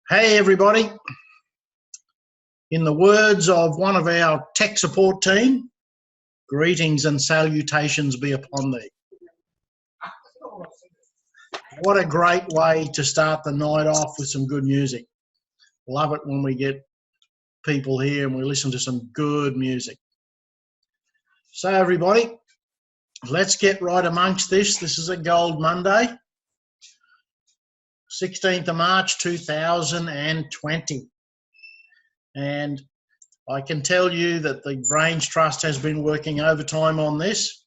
Hey everybody, in the words of one of our tech support team, greetings and salutations be upon thee. What a great way to start the night off with some good music. Love it when we get people here and we listen to some good music. So everybody, let's get right amongst this. This is a Gold Monday, 16th of March 2020. And I can tell you that the Brains Trust has been working overtime on this.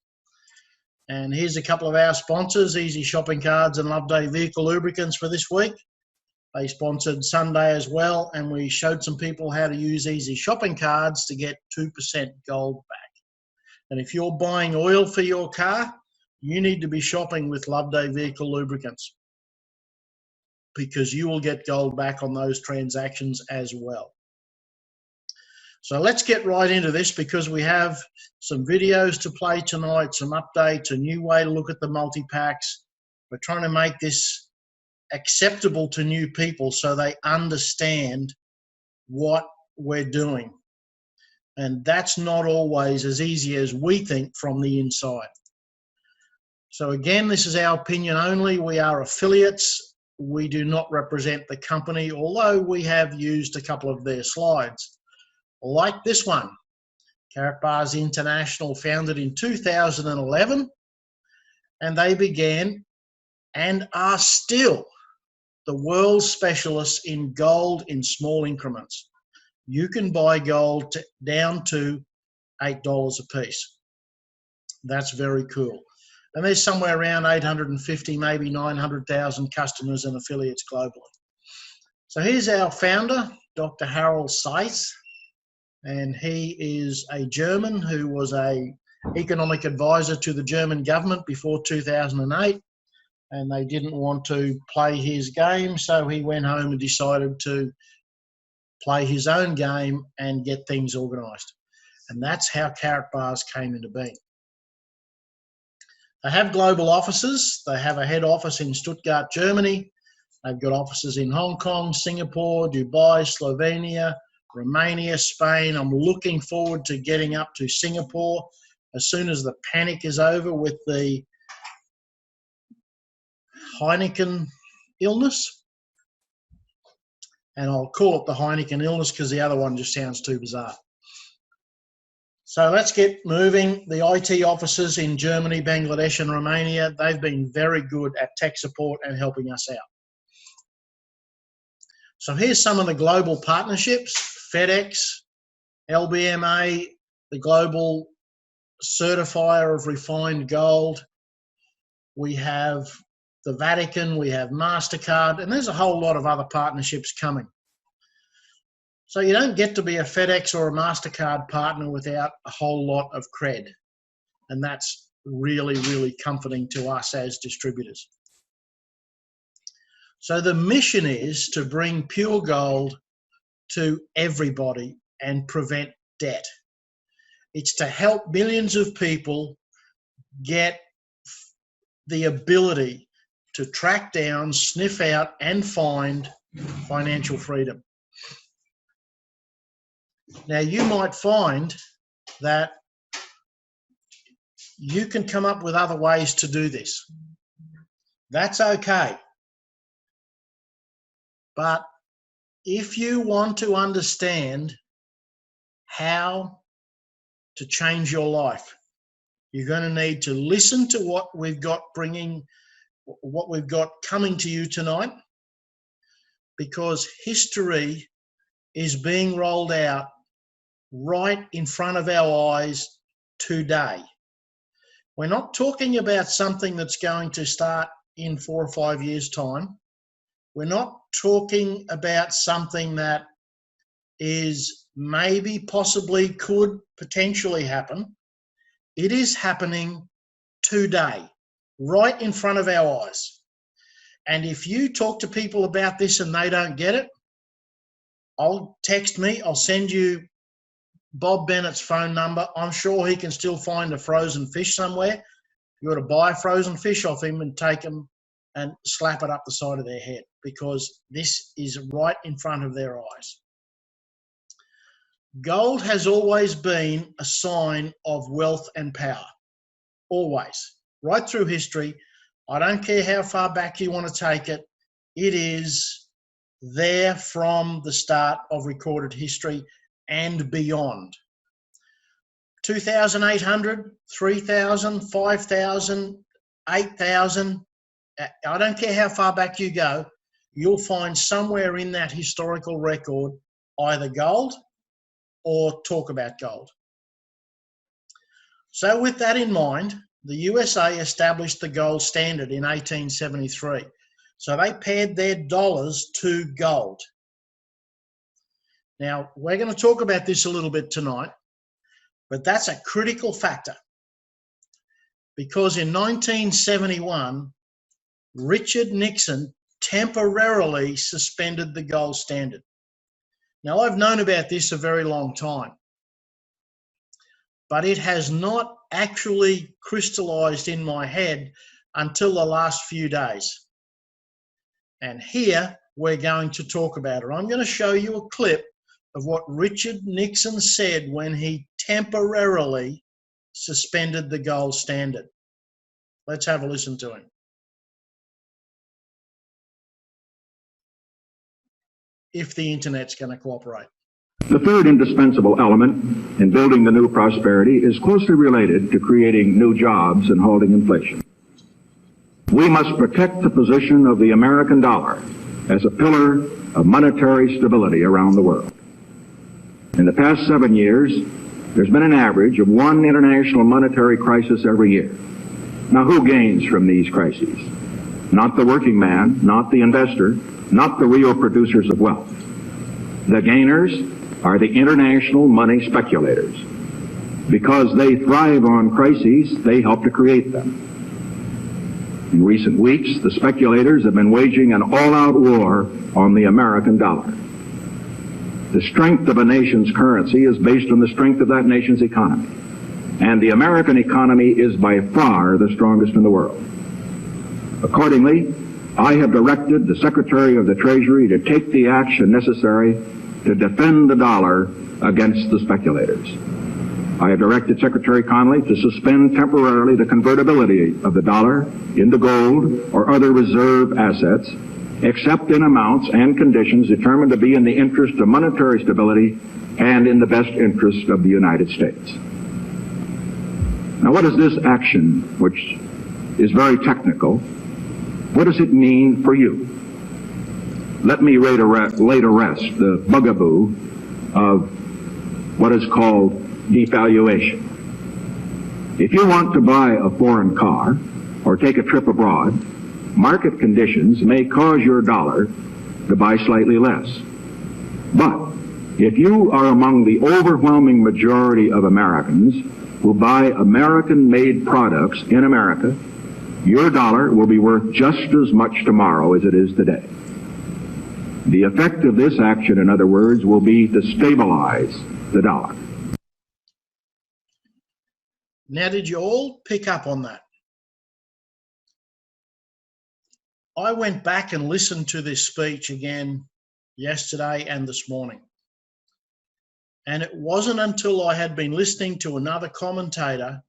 And here's a couple of our sponsors, Easy Shopping Cards and Loveday Vehicle Lubricants for this week. They sponsored Sunday as well, and we showed some people how to use Easy Shopping Cards to get 2% gold back. And if you're buying oil for your car, you need to be shopping with Loveday Vehicle Lubricants because you will get gold back on those transactions as well. So let's get right into this because we have some videos to play tonight, some updates, a new way to look at the multi-packs. We're trying to make this acceptable to new people so they understand what we're doing. And that's not always as easy as we think from the inside. So again, this is our opinion only. We are affiliates. We do not represent the company, although we have used a couple of their slides. Like this one, Karatbars International, founded in 2011, and they began and are still the world's specialists in gold in small increments. You can buy gold down to $8 a piece. That's very cool. And there's somewhere around 850, maybe 900,000 customers and affiliates globally. So here's our founder, Dr. Harald Seiss. And he is a German who was an economic advisor to the German government before 2008, and they didn't want to play his game, so he went home and decided to play his own game and get things organised. And that's how Karatbars came into being. They have global offices. They have a head office in Stuttgart, Germany. They've got offices in Hong Kong, Singapore, Dubai, Slovenia, Romania, Spain. I'm looking forward to getting up to Singapore as soon as the panic is over with the Heineken illness. And I'll call it the Heineken illness because the other one just sounds too bizarre. So let's get moving. The IT offices in Germany, Bangladesh and Romania, they've been very good at tech support and helping us out. So here's some of the global partnerships. FedEx, LBMA, the global certifier of refined gold. We have the Vatican, we have MasterCard, and there's a whole lot of other partnerships coming. So you don't get to be a FedEx or a MasterCard partner without a whole lot of cred. And that's really, really comforting to us as distributors. So the mission is to bring pure gold to everybody and prevent debt. It's to help millions of people get the ability to track down, sniff out, and find financial freedom. Now, you might find that you can come up with other ways to do this. That's okay. But if you want to understand how to change your life, you're going to need to listen to what we've got coming to you tonight, because history is being rolled out right in front of our eyes today. We're not talking about something that's going to start in 4 or 5 years' time. We're not talking about something that is maybe, possibly, could potentially happen. It is happening today, right in front of our eyes. And if you talk to people about this and they don't get it, text me. I'll send you Bob Bennett's phone number. I'm sure he can still find a frozen fish somewhere. You got to buy a frozen fish off him and take them and slap it up the side of their head. because this is right in front of their eyes. Gold has always been a sign of wealth and power. Always. Right through history. I don't care how far back you want to take it. It is there from the start of recorded history and beyond. 2,800, 3,000, 5,000, 8,000. I don't care how far back you go. You'll find somewhere in that historical record either gold or talk about gold. So with that in mind, the USA established the gold standard in 1873. So they paired their dollars to gold. Now, we're going to talk about this a little bit tonight, but that's a critical factor because in 1971, Richard Nixon temporarily suspended the gold standard. Now, I've known about this a very long time, but it has not actually crystallized in my head until the last few days. And here we're going to talk about it. I'm going to show you a clip of what Richard Nixon said when he temporarily suspended the gold standard. Let's have a listen to him. If the internet's going to cooperate. The third indispensable element in building the new prosperity is closely related to creating new jobs and halting inflation. We must protect the position of the American dollar as a pillar of monetary stability around the world. In the past 7 years, there's been an average of one international monetary crisis every year. Now, who gains from these crises? Not the working man, not the investor, not the real producers of wealth. The gainers are the international money speculators. Because they thrive on crises, they help to create them. In recent weeks, the speculators have been waging an all-out war on the American dollar. The strength of a nation's currency is based on the strength of that nation's economy. And the American economy is by far the strongest in the world. Accordingly, I have directed the Secretary of the Treasury to take the action necessary to defend the dollar against the speculators. I have directed Secretary Connally to suspend temporarily the convertibility of the dollar into gold or other reserve assets, except in amounts and conditions determined to be in the interest of monetary stability and in the best interest of the United States. Now, what is this action, which is very technical, what does it mean for you? Let me lay to rest the bugaboo of what is called devaluation. If you want to buy a foreign car or take a trip abroad, market conditions may cause your dollar to buy slightly less. But if you are among the overwhelming majority of Americans who buy American-made products in America, your dollar will be worth just as much tomorrow as it is today. The effect of this action, in other words, will be to stabilize the dollar. Now, did you all pick up on that? I went back and listened to this speech again yesterday and this morning. And it wasn't until I had been listening to another commentator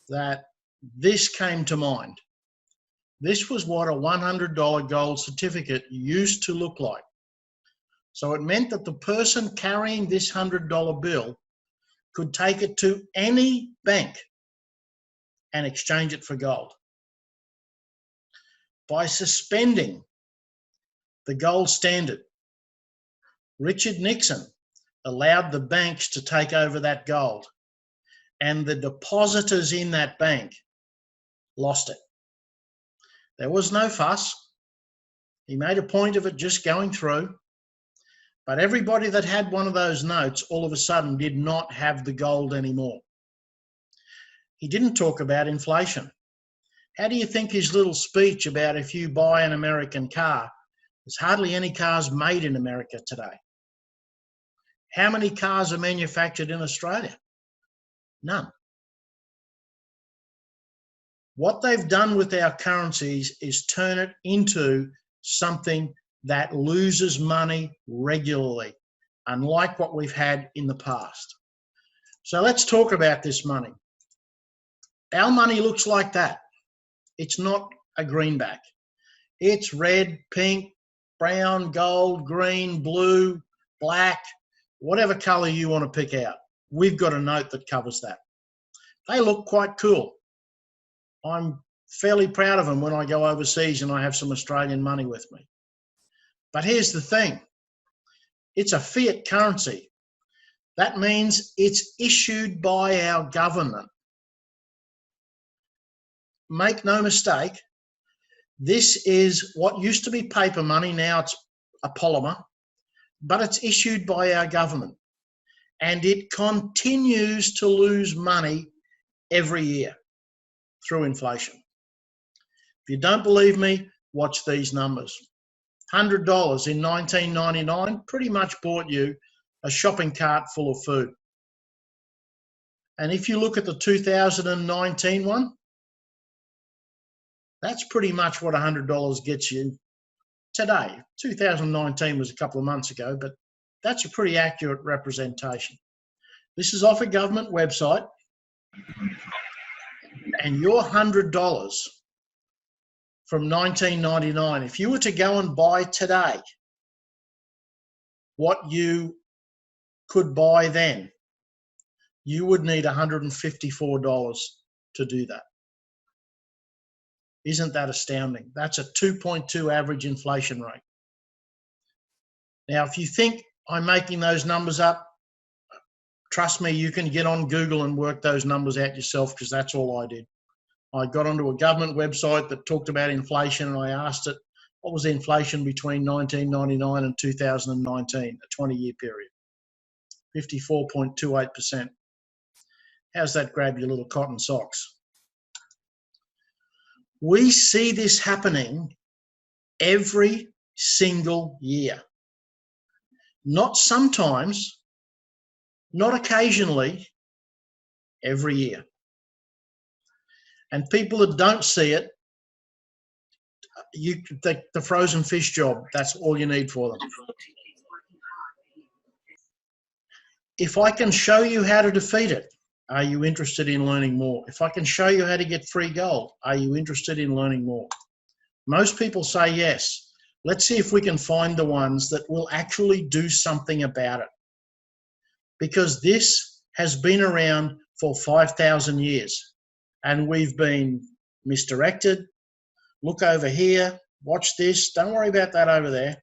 that this came to mind. This was what a $100 gold certificate used to look like. So it meant that the person carrying this $100 bill could take it to any bank and exchange it for gold. By suspending the gold standard, Richard Nixon allowed the banks to take over that gold, and the depositors in that bank lost it. There was no fuss. He made a point of it just going through. But everybody that had one of those notes all of a sudden did not have the gold anymore. He didn't talk about inflation. How do you think his little speech about if you buy an American car, there's hardly any cars made in America today? How many cars are manufactured in Australia? None. What they've done with our currencies is turn it into something that loses money regularly, unlike what we've had in the past. So let's talk about this money. Our money looks like that. It's not a greenback. It's red, pink, brown, gold, green, blue, black, whatever colour you want to pick out. We've got a note that covers that. They look quite cool. I'm fairly proud of them when I go overseas and I have some Australian money with me. But here's the thing. It's a fiat currency. That means it's issued by our government. Make no mistake, this is what used to be paper money. Now it's a polymer, but it's issued by our government. And it continues to lose money every year through inflation. If you don't believe me, watch these numbers. $100 in 1999 pretty much bought you a shopping cart full of food. And if you look at the 2019 one, that's pretty much what $100 gets you today. 2019 was a couple of months ago, but that's a pretty accurate representation. This is off a government website, and your $100 from 1999, if you were to go and buy today what you could buy then, you would need $154 to do that. Isn't that astounding? That's a 2.2 average inflation rate. Now, if you think I'm making those numbers up, trust me, you can get on Google and work those numbers out yourself, because that's all I did. I got onto a government website that talked about inflation, and I asked it, what was inflation between 1999 and 2019, a 20-year period? 54.28%. How's that grab your little cotton socks? We see this happening every single year. Not sometimes, not occasionally, every year. And people that don't see it, you the frozen fish job, that's all you need for them. If I can show you how to defeat it, are you interested in learning more? If I can show you how to get free gold, are you interested in learning more? Most people say yes. Let's see if we can find the ones that will actually do something about it. Because this has been around for 5,000 years and we've been misdirected. Look over here, watch this. Don't worry about that over there.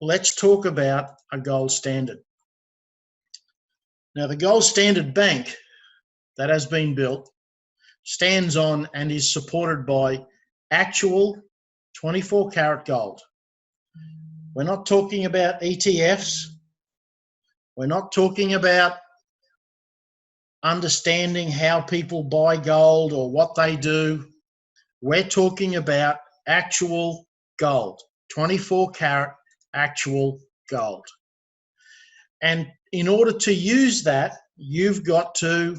Let's talk about a gold standard. Now, the gold standard bank that has been built stands on and is supported by actual 24 karat gold. We're not talking about ETFs. We're not talking about understanding how people buy gold or what they do. We're talking about actual gold, 24 karat actual gold. And in order to use that, you've got to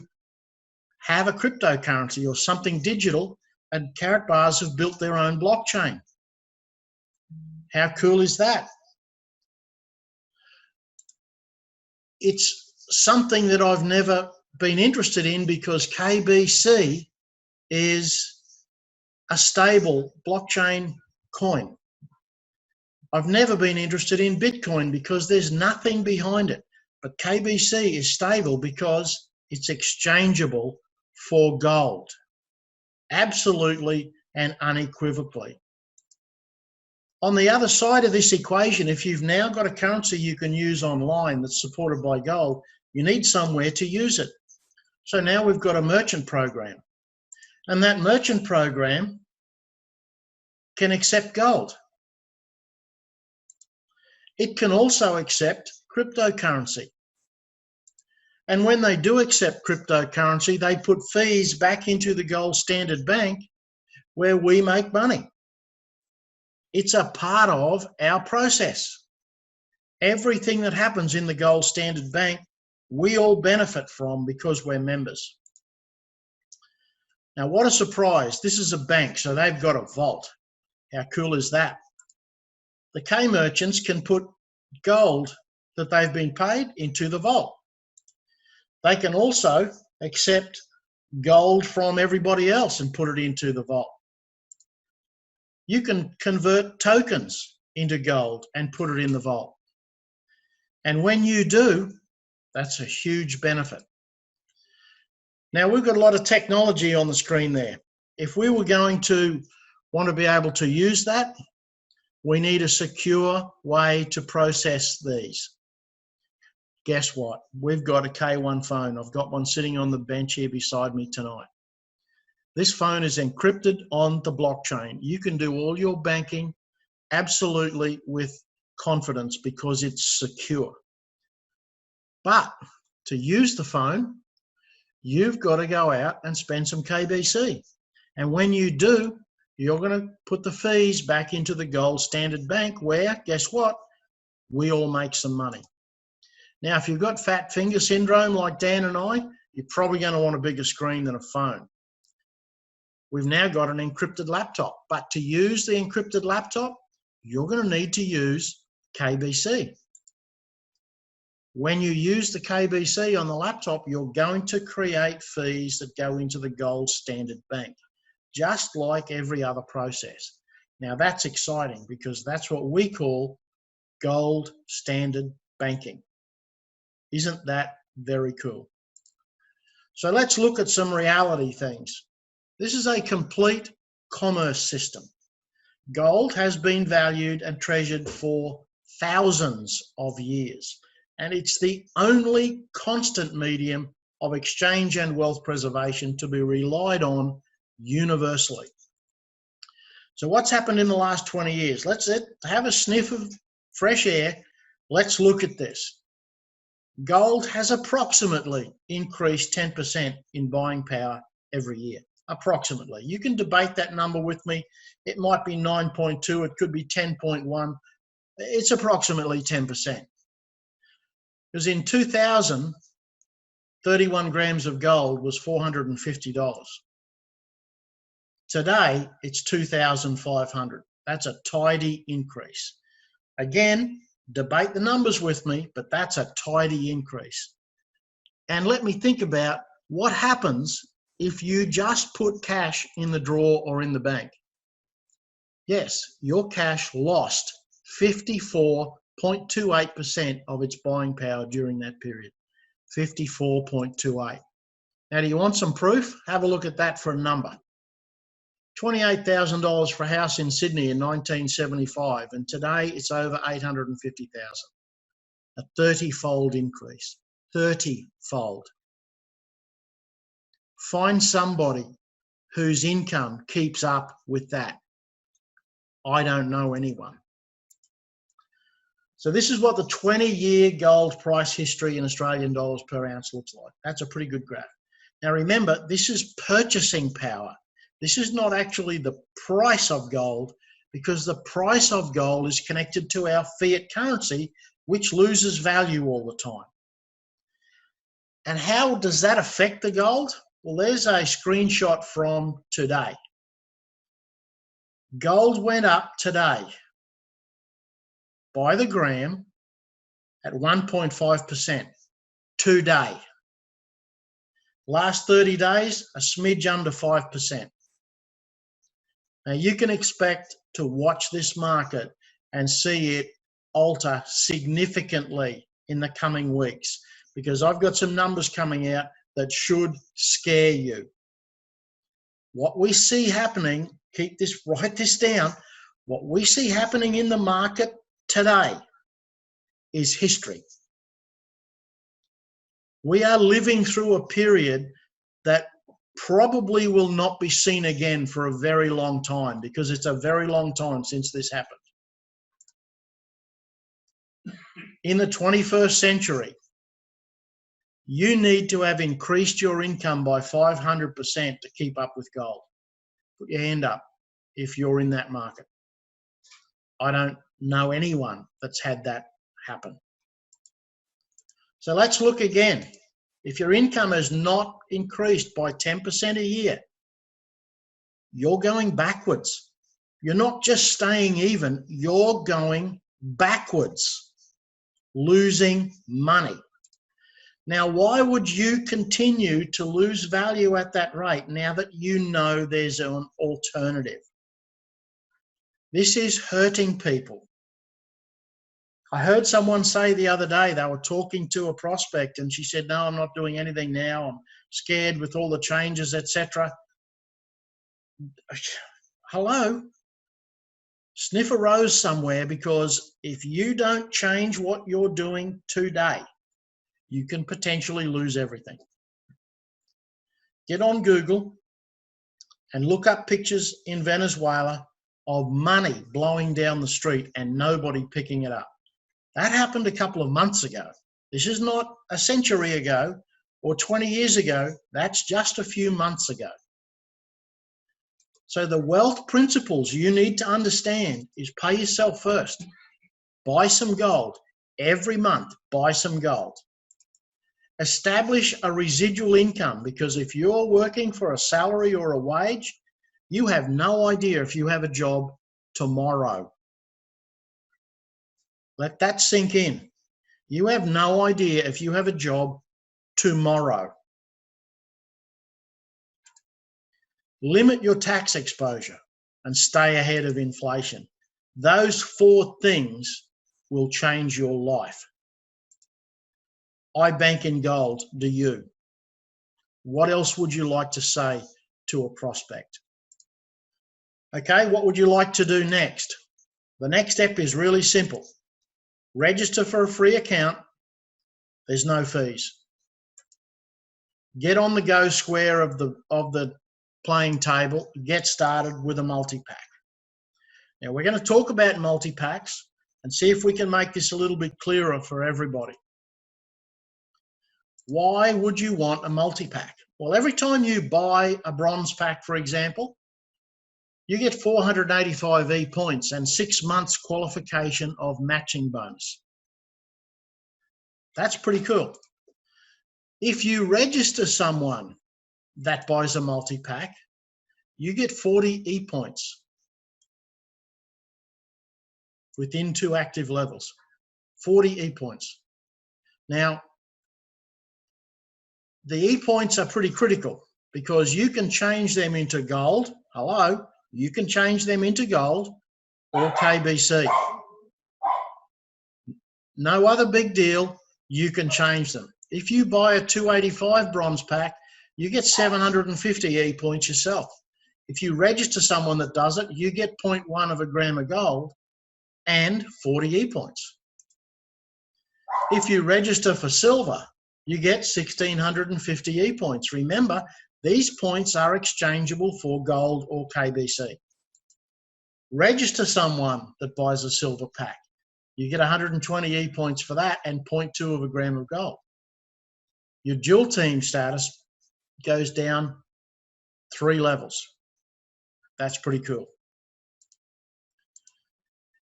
have a cryptocurrency or something digital, and Karatbars have built their own blockchain. How cool is that? It's something that I've never been interested in because KBC is a stable blockchain coin. I've never been interested in Bitcoin because there's nothing behind it. But KBC is stable because it's exchangeable for gold. Absolutely and unequivocally. On the other side of this equation, if you've now got a currency you can use online that's supported by gold, you need somewhere to use it. So now we've got a merchant program. And that merchant program can accept gold. It can also accept cryptocurrency. And when they do accept cryptocurrency, they put fees back into the gold standard bank where we make money. It's a part of our process. Everything that happens in the gold standard bank, we all benefit from because we're members. Now, what a surprise. This is a bank, so they've got a vault. How cool is that? the K merchants can put gold that they've been paid into the vault. They can also accept gold from everybody else and put it into the vault. You can convert tokens into gold and put it in the vault. And when you do, that's a huge benefit. Now, we've got a lot of technology on the screen there. If we were going to want to be able to use that, we need a secure way to process these. Guess what? We've got a K1 phone. I've got one sitting on the bench here beside me tonight. This phone is encrypted on the blockchain. You can do all your banking absolutely with confidence because it's secure. But to use the phone, you've got to go out and spend some KBC. And when you do, you're going to put the fees back into the Gold Standard Bank where, guess what? We all make some money. Now, if you've got fat finger syndrome like Dan and I, you're probably going to want a bigger screen than a phone. We've now got an encrypted laptop, but to use the encrypted laptop, you're going to need to use KBC. When you use the KBC on the laptop, you're going to create fees that go into the Gold Standard Bank, just like every other process. Now, that's exciting because that's what we call Gold Standard Banking. Isn't that very cool? So let's look at some reality things. This is a complete commerce system. Gold has been valued and treasured for thousands of years, and it's the only constant medium of exchange and wealth preservation to be relied on universally. So what's happened in the last 20 years? Let's have a sniff of fresh air. Let's look at this. Gold has approximately increased 10% in buying power every year. Approximately. You can debate that number with me. It might be 9.2, it could be 10.1. It's approximately 10%. Because in 2000, 31 grams of gold was $450. Today, it's $2,500. That's a tidy increase. Again, debate the numbers with me, but that's a tidy increase. And let me think about what happens if you just put cash in the drawer or in the bank. Yes, your cash lost 54.28% of its buying power during that period. 54.28. Now, do you want some proof? Have a look at that for a number. $28,000 for a house in Sydney in 1975, and today it's over $850,000. A 30-fold increase. 30-fold. Find somebody whose income keeps up with that. I don't know anyone. So this is what the 20-year gold price history in Australian dollars per ounce looks like. That's a pretty good graph. Now remember, this is purchasing power. This is not actually the price of gold, because the price of gold is connected to our fiat currency, which loses value all the time. And how does that affect the gold? Well, there's a screenshot from today. Gold went up today by the gram at 1.5% today. Last 30 days, a smidge under 5%. Now, you can expect to watch this market and see it alter significantly in the coming weeks, because I've got some numbers coming out that should scare you. What we see happening, write this down, what we see happening in the market today is history. We are living through a period that probably will not be seen again for a very long time, because it's a very long time since this happened. In the 21st century, you need to have increased your income by 500% to keep up with gold. Put your hand up if you're in that market. I don't know anyone that's had that happen. So let's look again. If your income has not increased by 10% a year, you're going backwards. You're not just staying even, you're going backwards, losing money. Now, why would you continue to lose value at that rate now that you know there's an alternative? This is hurting people. I heard someone say the other day, they were talking to a prospect and she said, no, I'm not doing anything now. I'm scared with all the changes, etc. Hello? Sniff a rose somewhere, because if you don't change what you're doing today, you can potentially lose everything. Get on Google and look up pictures in Venezuela of money blowing down the street and nobody picking it up. That happened a couple of months ago. This is not a century ago or 20 years ago. That's just a few months ago. So the wealth principles you need to understand is pay yourself first. Buy some gold. Every month, buy some gold. Establish a residual income, because if you're working for a salary or a wage, you have no idea if you have a job tomorrow. Let that sink in. You have no idea if you have a job tomorrow. Limit your tax exposure and stay ahead of inflation. Those 4 things will change your life. I bank in gold. Do you? What else would you like to say to a prospect? Okay, what would you like to do next? The next step is really simple. Register for a free account. There's no fees. Get on the go square of the playing table. Get started with a multi-pack. Now we're going to talk about multi-packs and see if we can make this a little bit clearer for everybody. Why would you want a multi-pack? Well, every time you buy a bronze pack, for example, you get 485 E-points and 6 months qualification of matching bonus. That's pretty cool. If you register someone that buys a multi-pack, you get 40 E-points within 2 active levels. 40 E-points. Now, the E-points are pretty critical because you can change them into gold. Hello? You can change them into gold or KBC. No other big deal. You can change them. If you buy a 285 bronze pack, you get 750 E-points yourself. If you register someone that does it, you get 0.1 of a gram of gold and 40 E-points. If you register for silver, you get 1,650 E-points. Remember, these points are exchangeable for gold or KBC. Register someone that buys a silver pack. You get 120 E-points for that and 0.2 of a gram of gold. Your dual team status goes down 3 levels. That's pretty cool.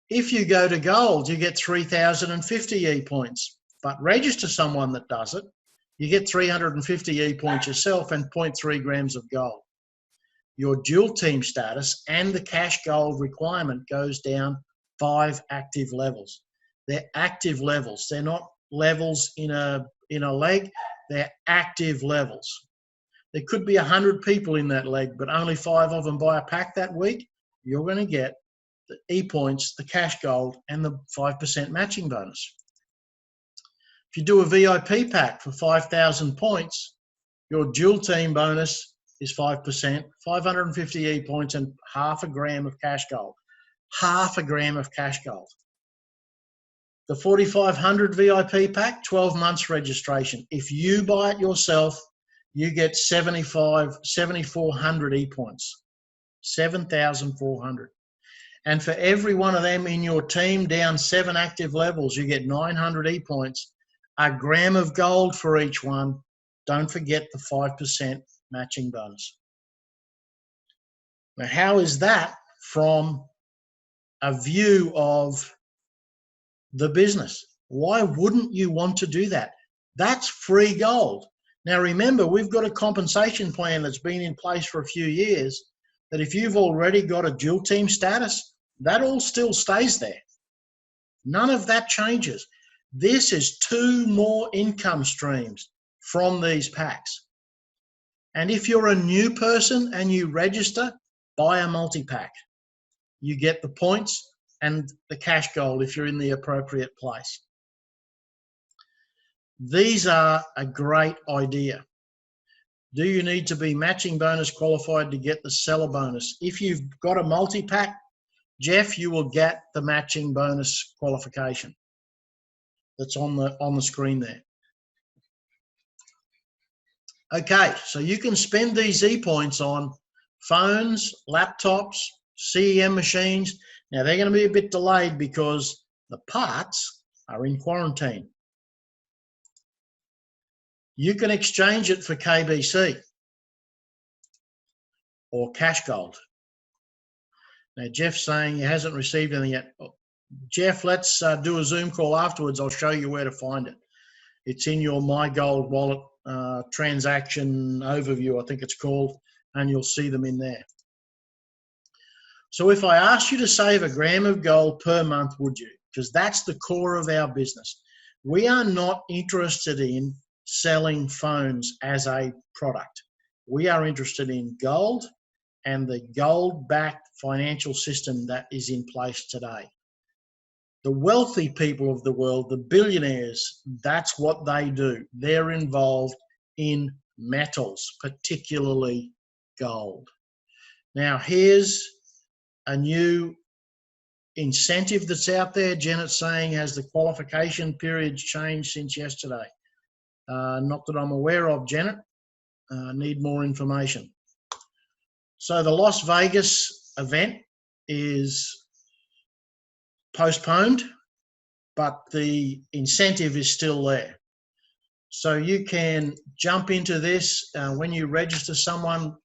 If you go to gold, you get 3,050 E-points. But register someone that does it, you get 350 E-points yourself and 0.3 grams of gold. Your dual team status and the cash gold requirement goes down 5 active levels. They're active levels. They're not levels in a leg. They're active levels. There could be 100 people in that leg, but only 5 of them buy a pack that week. You're going to get the E-points, the cash gold, and the 5% matching bonus. If you do a VIP pack for 5,000 points, your dual team bonus is 5%, 550 E-points, and half a gram of cash gold. Half a gram of cash gold. The 4,500 VIP pack, 12 months registration. If you buy it yourself, you get 7,400 E-points. 7,400. And for every one of them in your team down 7 active levels, you get 900 E-points. A gram of gold for each one. Don't forget the 5% matching bonus. Now, how is that from a view of the business? Why wouldn't you want to do that? That's free gold. Now, remember, we've got a compensation plan that's been in place for a few years that if you've already got a dual team status, that all still stays there. None of that changes. This is 2 more income streams from these packs. And if you're a new person and you register, buy a multi-pack. You get the points and the cash gold if you're in the appropriate place. These are a great idea. Do you need to be matching bonus qualified to get the seller bonus? If you've got a multi-pack, Jeff, you will get the matching bonus qualification that's on the screen there. Okay, so you can spend these E-points on phones, laptops, CEM machines. Now, they're going to be a bit delayed because the parts are in quarantine. You can exchange it for KBC or cash gold. Now, Jeff's saying he hasn't received anything yet. Jeff, let's do a Zoom call afterwards. I'll show you where to find it. It's in your My Gold wallet transaction overview, I think it's called, and you'll see them in there. So if I asked you to save $1 gram of gold per month, would you? Because that's the core of our business. We are not interested in selling phones as a product. We are interested in gold and the gold-backed financial system that is in place today. The wealthy people of the world, the billionaires, that's what they do. They're involved in metals, particularly gold. Now, here's a new incentive that's out there. Janet's saying, has the qualification periods changed since yesterday? Not that I'm aware of, Janet. Need more information. So the Las Vegas event is postponed, but the incentive is still there. So you can jump into this. When you register someone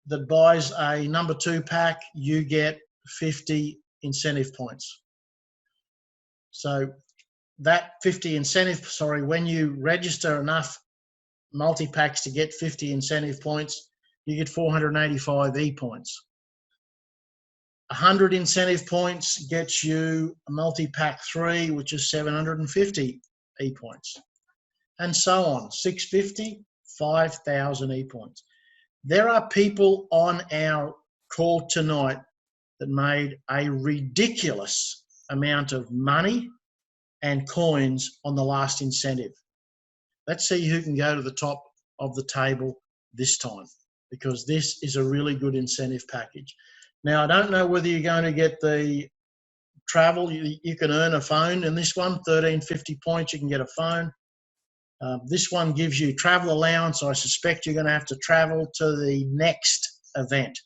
that buys a number 2 pack, you get 50 incentive points. So that 50 incentive, when you register enough multi-packs to get 50 incentive points, you get 485 E-points. 100 incentive points gets you a multi-pack 3, which is 750 E-points. And so on, 650, 5,000 E-points. There are people on our call tonight that made a ridiculous amount of money and coins on the last incentive. Let's see who can go to the top of the table this time, because this is a really good incentive package. Now, I don't know whether you're going to get the travel. You can earn a phone in this one, 1350 points, you can get a phone. This one gives you travel allowance. I suspect you're going to have to travel to the next event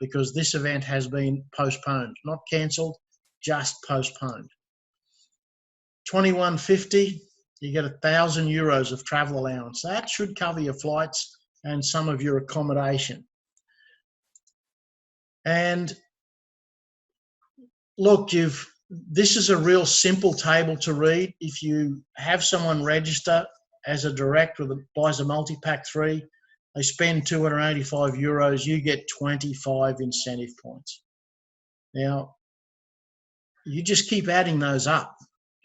because this event has been postponed, not cancelled, just postponed. 2150, you get 1,000 euros of travel allowance. That should cover your flights and some of your accommodation. And look, this is a real simple table to read. If you have someone register as a director that buys a multi-pack 3, they spend 285 euros, you get 25 incentive points. Now, you just keep adding those up.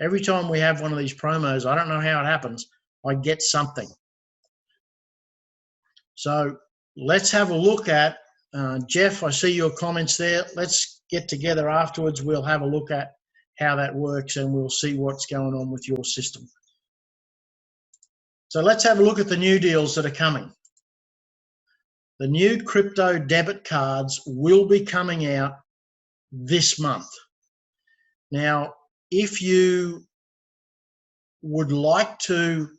Every time we have one of these promos, I don't know how it happens, I get something. So let's have a look at, Jeff, I see your comments there. Let's get together afterwards. We'll have a look at how that works and we'll see what's going on with your system. So let's have a look at the new deals that are coming. The new crypto debit cards will be coming out this month. Now, if you would like to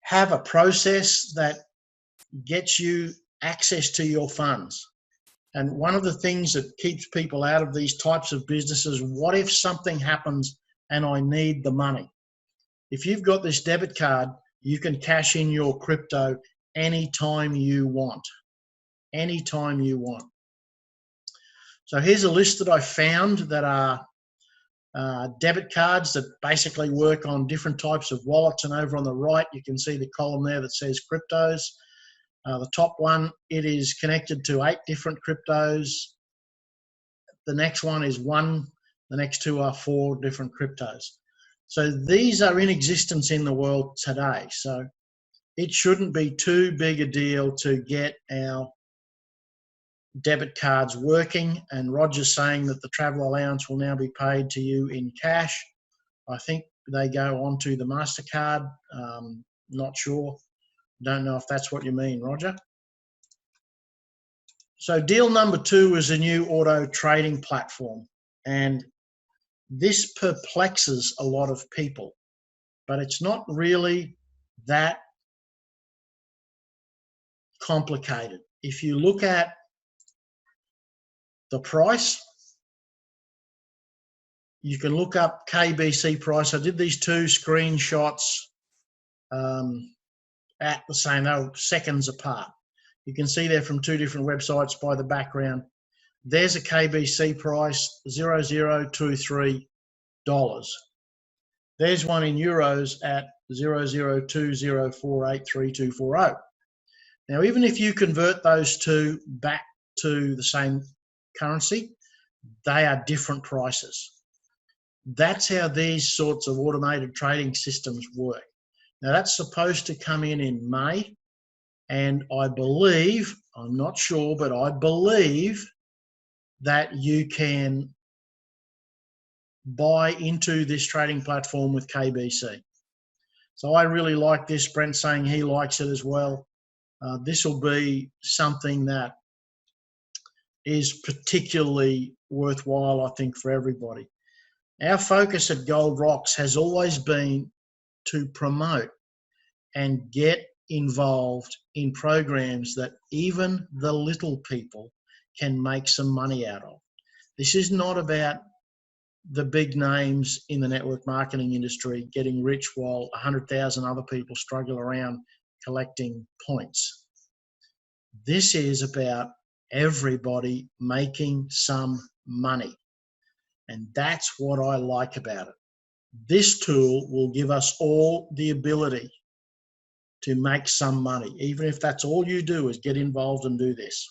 have a process that gets you access to your funds, and one of the things that keeps people out of these types of businesses, what if something happens and I need the money? If you've got this debit card, you can cash in your crypto anytime you want. Anytime you want. So here's a list that I found that are debit cards that basically work on different types of wallets, and over on the right you can see the column there that says cryptos. The top one, it is connected to 8 different cryptos. The next one is 1. The next 2 are 4 different cryptos. So these are in existence in the world today. So it shouldn't be too big a deal to get our debit cards working. And Roger's saying that the travel allowance will now be paid to you in cash. I think they go onto the MasterCard. Not sure. Don't know if that's what you mean, Roger. So deal number 2 is a new auto trading platform. And this perplexes a lot of people, but it's not really that complicated. If you look at the price, you can look up KBC price. I did these 2 screenshots at the same, they were seconds apart. You can see they're from 2 different websites by the background. There's a KBC price, $0023. There's one in euros at 0020483240. Now, even if you convert those 2 back to the same currency, they are different prices. That's how these sorts of automated trading systems work. Now, that's supposed to come in May, and I believe, I'm not sure, but I believe that you can buy into this trading platform with KBC. So I really like this. Brent's saying he likes it as well. This will be something that is particularly worthwhile, I think, for everybody. Our focus at Gold Rocks has always been to promote and get involved in programs that even the little people can make some money out of. This is not about the big names in the network marketing industry getting rich while 100,000 other people struggle around collecting points. This is about everybody making some money. And that's what I like about it. This tool will give us all the ability to make some money, even if that's all you do is get involved and do this.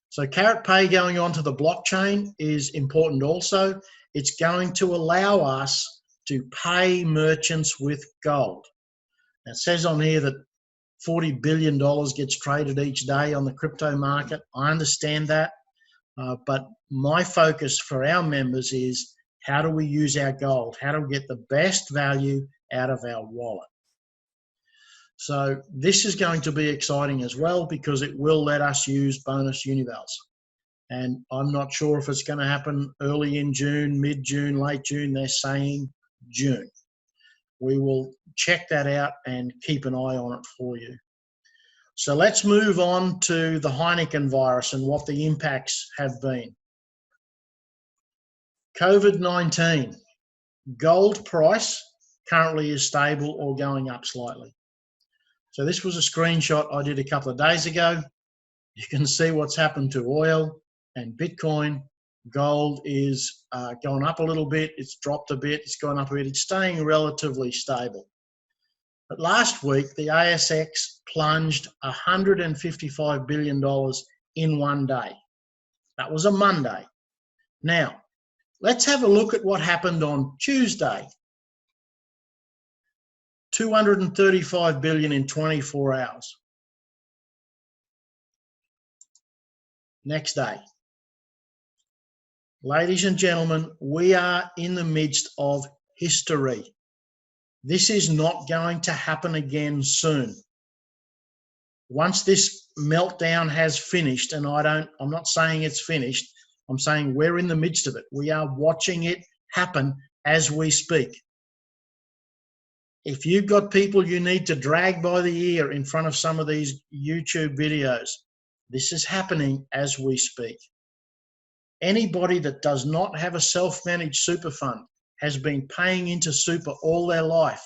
So Carrot Pay going onto the blockchain is important also. It's going to allow us to pay merchants with gold. Now, it says on here that $40 billion gets traded each day on the crypto market. I understand that, but my focus for our members is how do we use our gold? How do we get the best value out of our wallet? So this is going to be exciting as well because it will let us use bonus Univals. And I'm not sure if it's going to happen early in June, mid-June, late June. They're saying June. We will check that out and keep an eye on it for you. So let's move on to the Heineken virus and what the impacts have been. COVID-19. Gold price currently is stable or going up slightly. So this was a screenshot I did a couple of days ago. You can see what's happened to oil and Bitcoin. Gold is going up a little bit. It's dropped a bit. It's gone up a bit. It's staying relatively stable. But last week, the ASX plunged $155 billion in one day. That was a Monday. Now, let's have a look at what happened on Tuesday. 235 billion in 24 hours. Next day. Ladies and gentlemen, we are in the midst of history. This is not going to happen again soon. Once this meltdown has finished, and I'm not saying it's finished, I'm saying we're in the midst of it. We are watching it happen as we speak. If you've got people you need to drag by the ear in front of some of these YouTube videos, this is happening as we speak. Anybody that does not have a self-managed super fund has been paying into super all their life.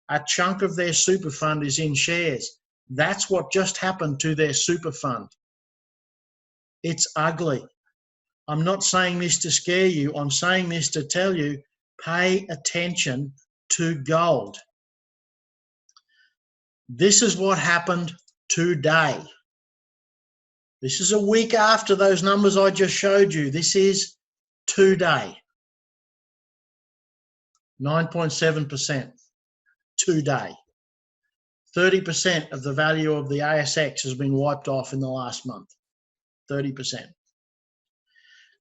A chunk of their super fund is in shares. That's what just happened to their super fund. It's ugly. I'm not saying this to scare you. I'm saying this to tell you, pay attention to gold. This is what happened today. This is a week after those numbers I just showed you. This is today. 9.7% today. 30% of the value of the ASX has been wiped off in the last month. 30%.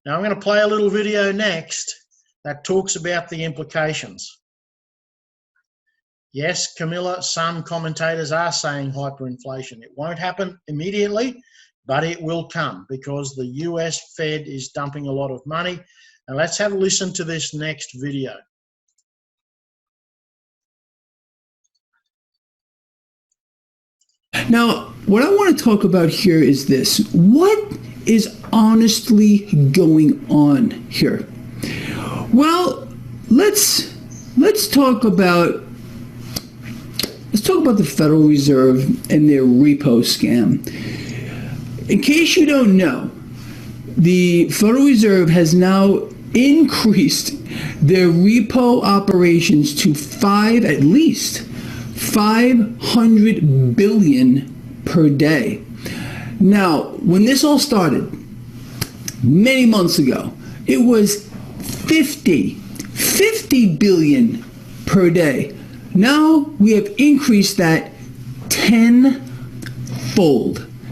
Now I'm going to play a little video next that talks about the implications. Yes, Camilla, some commentators are saying hyperinflation. It won't happen immediately, but it will come because the US Fed is dumping a lot of money. And let's have a listen to this next video. Now, what I want to talk about here is this. What is honestly going on here? Well, let's talk about the Federal Reserve and their repo scam. In case you don't know, the Federal Reserve has now increased their repo operations to at least 500 billion per day. Now, when this all started, many months ago, it was 50 billion per day. Now we have increased that tenfold.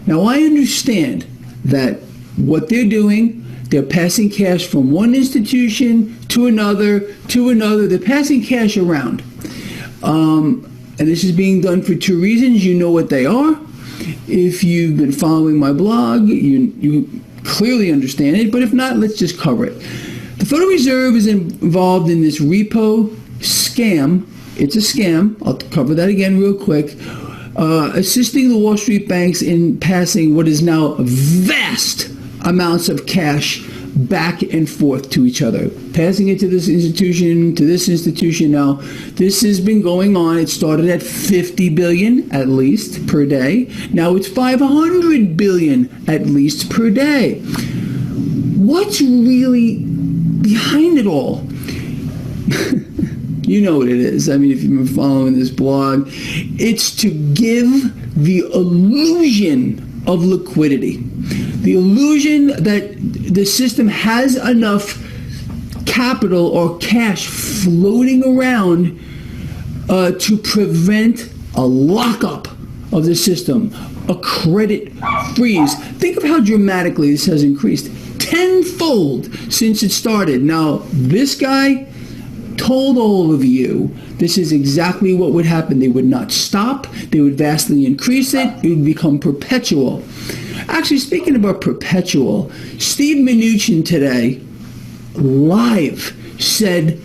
Now I understand that what they're doing, they're passing cash from one institution to another. They're passing cash around. And this is being done for two reasons. You know what they are. If you've been following my blog, you clearly understand it. But if not, let's just cover it. The Federal Reserve is involved in this repo scam. It's a scam. I'll cover that again real quick. Assisting the Wall Street banks in passing what is now vast amounts of cash back and forth to each other, passing it to this institution, to this institution. Now, this has been going on. It started at 50 billion at least per day. Now it's 500 billion at least per day. What's really behind it all? You know what it is. I mean, if you've been following this blog, it's to give the illusion of liquidity. The illusion that the system has enough capital or cash floating around to prevent a lockup of the system, a credit freeze. Think of how dramatically this has increased. Tenfold since it started. Now, this guy told all of you this is exactly what would happen. They would not stop. They would vastly increase it. It would become perpetual. Actually, speaking about perpetual, Steve Mnuchin today, live, said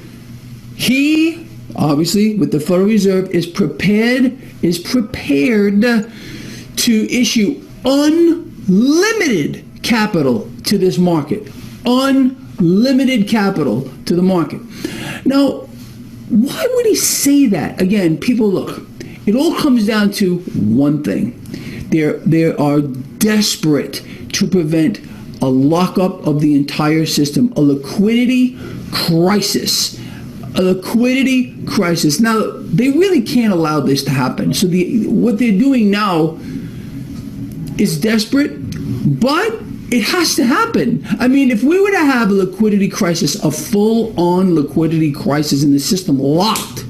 he, obviously, with the Federal Reserve, is prepared to issue unlimited capital to this market. Unlimited capital to the market. Now, why would he say that? Again, people, look, it all comes down to one thing. They are desperate to prevent a lockup of the entire system, a liquidity crisis. A liquidity crisis. Now, they really can't allow this to happen. So what they're doing now is desperate, but it has to happen. I mean, if we were to have a liquidity crisis, a full-on liquidity crisis in the system locked,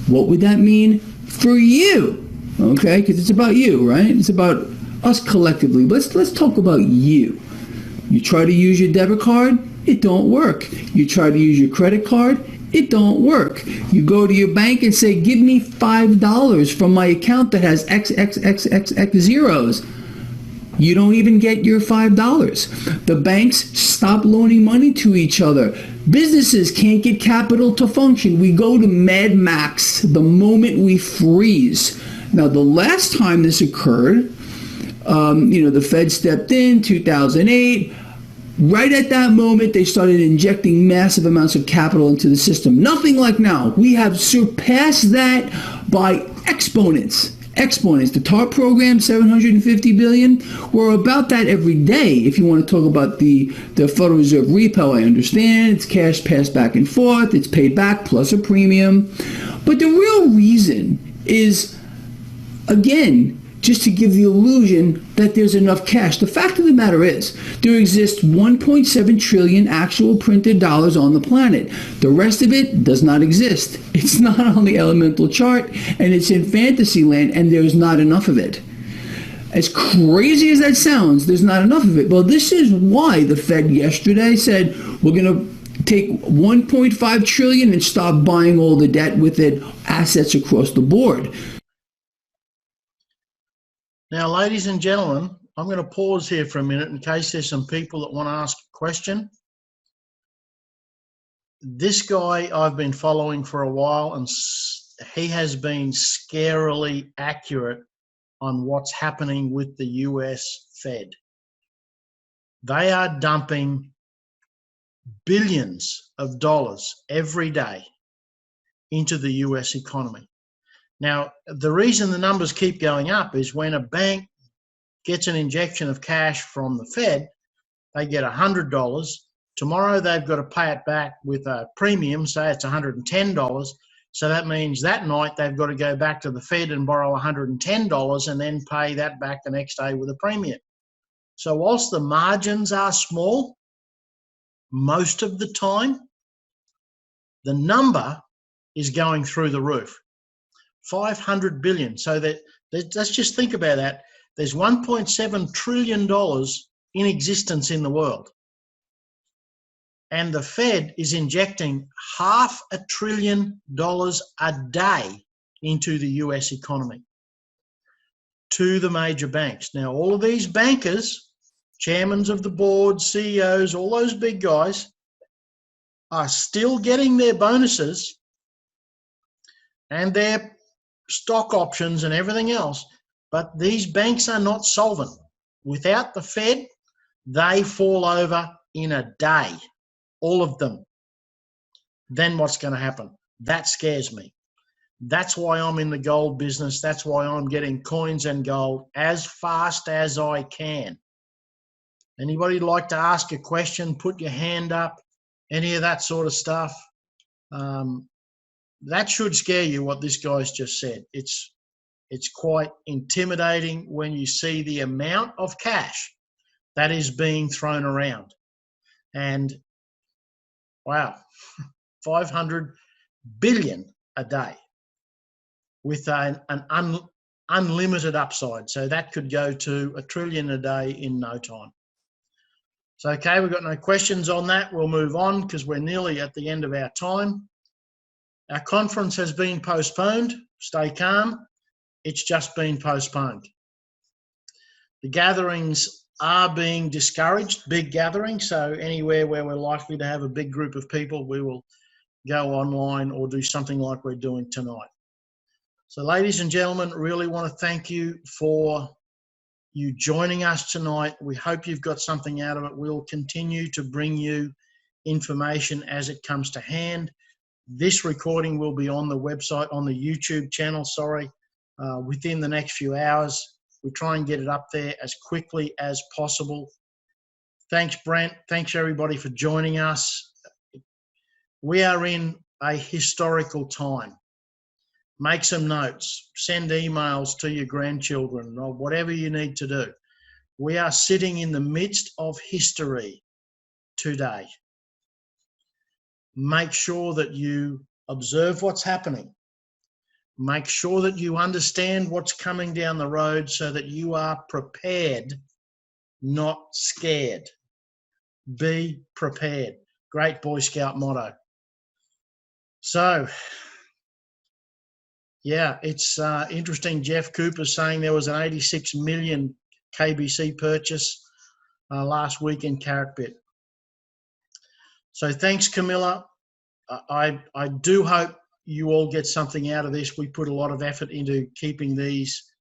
what would that mean for you? Okay, because it's about you, right? It's about us collectively. Let's talk about you. You try to use your debit card, it don't work. You try to use your credit card, it don't work. You go to your bank and say, give me $5 from my account that has XXXXX zeros. You don't even get your $5. The banks stop loaning money to each other. Businesses can't get capital to function. We go to Mad Max the moment we freeze. Now, the last time this occurred, the Fed stepped in 2008. Right at that moment, they started injecting massive amounts of capital into the system. Nothing like now. We have surpassed that by exponents. The TARP program, 750 billion. We're about that every day. If you want to talk about the Federal Reserve repo, I understand. It's cash passed back and forth. It's paid back plus a premium. But the real reason is Again, just to give the illusion that there's enough cash. The fact of the matter is, there exists 1.7 trillion actual printed dollars on the planet. The rest of it does not exist. It's not on the elemental chart, and it's in fantasy land, and there's not enough of it. As crazy as that sounds, there's not enough of it. Well, this is why the Fed yesterday said, we're going to take 1.5 trillion and stop buying all the debt with it, assets across the board. Now, ladies and gentlemen, I'm going to pause here for a minute in case there's some people that want to ask a question. This guy I've been following for a while, and he has been scarily accurate on what's happening with the US Fed. They are dumping billions of dollars every day into the US economy. Now, the reason the numbers keep going up is when a bank gets an injection of cash from the Fed, they get $100. Tomorrow, they've got to pay it back with a premium, say it's $110. So that means that night they've got to go back to the Fed and borrow $110 and then pay that back the next day with a premium. So whilst the margins are small, most of the time, the number is going through the roof. 500 billion. So let's just think about that. There's $1.7 trillion in existence in the world. And the Fed is injecting $500 billion a day into the US economy to the major banks. Now, all of these bankers, chairmen of the board, CEOs, all those big guys are still getting their bonuses and their stock options and everything else, but these banks are not solvent. Without the Fed, they fall over in a day, all of them. Then what's going to happen? That scares me. That's why I'm in the gold business. That's why I'm getting coins and gold as fast as I can. Anybody like to ask a question, put your hand up, any of that sort of stuff? That should scare you, what this guy's just said. It's quite intimidating when you see the amount of cash that is being thrown around. And wow, 500 billion a day with an unlimited upside. So that could go to $1 trillion a day in no time. So, okay, we've got no questions on that. We'll move on because we're nearly at the end of our time. Our conference has been postponed. Stay calm. It's just been postponed. The gatherings are being discouraged, big gatherings. So anywhere where we're likely to have a big group of people, we will go online or do something like we're doing tonight. So ladies and gentlemen, really want to thank you for you joining us tonight. We hope you've got something out of it. We'll continue to bring you information as it comes to hand. This recording will be on the website, on the YouTube channel, within the next few hours. We try and get it up there as quickly as possible. Thanks, Brent. Thanks, everybody, for joining us. We are in a historical time. Make some notes. Send emails to your grandchildren or whatever you need to do. We are sitting in the midst of history today. Make sure that you observe what's happening. Make sure that you understand what's coming down the road so that you are prepared, not scared. Be prepared. Great Boy Scout motto. So, yeah, it's interesting. Jeff Cooper saying there was an 86 million KBC purchase last week in Carrotbit. So thanks, Camilla. I do hope you all get something out of this. We put a lot of effort into keeping these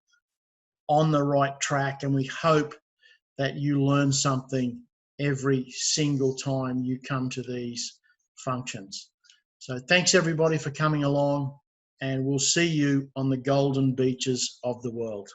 on the right track, and we hope that you learn something every single time you come to these functions. So thanks, everybody, for coming along, and we'll see you on the golden beaches of the world.